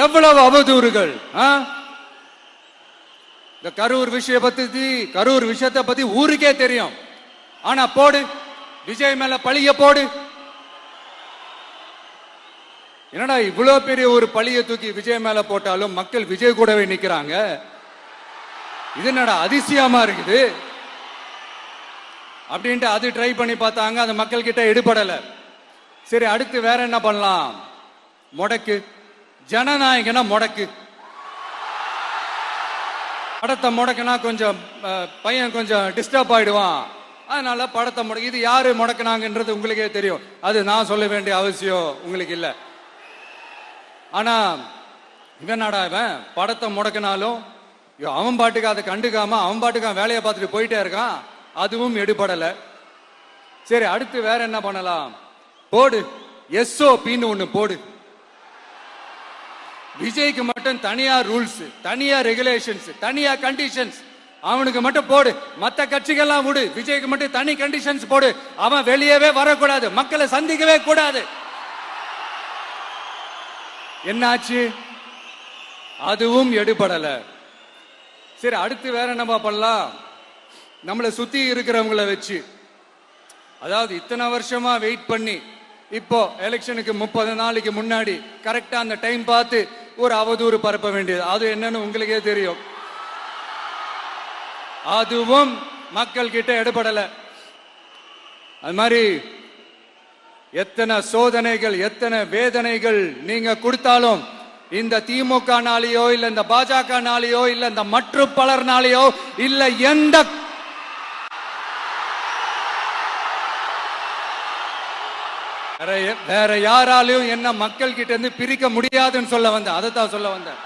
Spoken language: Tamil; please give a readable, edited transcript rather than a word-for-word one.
எவ்வளவு அவதூறுகள். இந்த கரூர் விஷயத்தை பத்தி ஊருக்கே தெரியும். ஆனா போடு, விஜய் மேல பழிய போடு. என்னடா இவ்வளவு பெரிய ஒரு பழிய தூக்கி விஜய் மேல போட்டாலும் மக்கள் விஜய் கூடவே நிக்கிறாங்க. இது என்னடா அதிசயமா இருக்குது அப்படின்ட்டு அது ட்ரை பண்ணி பார்த்தாங்க. அது மக்கள் கிட்ட எடுபடல. சரி, அடுத்து வேற என்ன பண்ணலாம்? முடக்கு, ஜனநாயகனா முடக்கு. படத்தை முடக்குனா கொஞ்சம் பையன் கொஞ்சம் டிஸ்டர்ப் ஆயிடுவான். அதனால படத்தை முடக்கு. இது யாரு முடக்குனாங்கன்றது உங்களுக்கே தெரியும். அது நான் சொல்ல வேண்டிய அவசியம் உங்களுக்கு இல்ல. ஆனா இவனாடா இவன் படத்தை முடக்கினாலும் அவன் பாட்டுக்கு அதை கண்டுக்காம அவன் பாட்டுக்கு வேலையை பார்த்துட்டு போயிட்டே இருக்கான். அதுவும் எடுபடல. சரி, அடுத்து வேற என்ன பண்ணலாம்? போடு, எஸ்ஓபின்னு ஒண்ணு போடு. விஜய்க்கு மட்டும் தனியா ரூல்ஸ், தனியா ரெகுலேஷன்ஸ், தனியா கண்டிஷன்ஸ். அவனுக்கு மட்டும் போடு. மத்த கட்சிகள்லாம் விடு, விஜய்க்கு மட்டும் தனி கண்டிஷன்ஸ் போடு. அவன் வெளியவே வரக்கூடாது, மக்களை சந்திக்கவே கூடாது. என்னாச்சு? அதுவும் எடுபடல. சரி, அடுத்து வேற என்ன பண்ணலாம்? நம்மளை சுத்தி இருக்கிறவங்களை வச்சு, அதாவது இத்தனை வருஷமா வெயிட் பண்ணி இப்போ எலெக்ஷனுக்கு 30 நாளைக்கு முன்னாடி கரெக்டா அந்த டைம் பார்த்து ஒரு அவதூறு பரப்ப வேண்டியது. அது என்னன்னு உங்களுக்கே தெரியும். அதுவும் மக்கள் கிட்ட எடுபடல. அது மாதிரி எத்தனை சோதனைகள், எத்தனை வேதனைகள் நீங்க கொடுத்தாலும் இந்த திமுக நாளையோ இல்ல இந்த பாஜக நாளையோ இல்ல இந்த மற்ற பலர் நாளையோ இல்ல எந்த வேற யாராலையும் என்ன மக்கள் கிட்ட இருந்து பிரிக்க முடியாதுன்னு சொல்ல வந்தேன். அதைத்தான் சொல்ல வந்தேன்.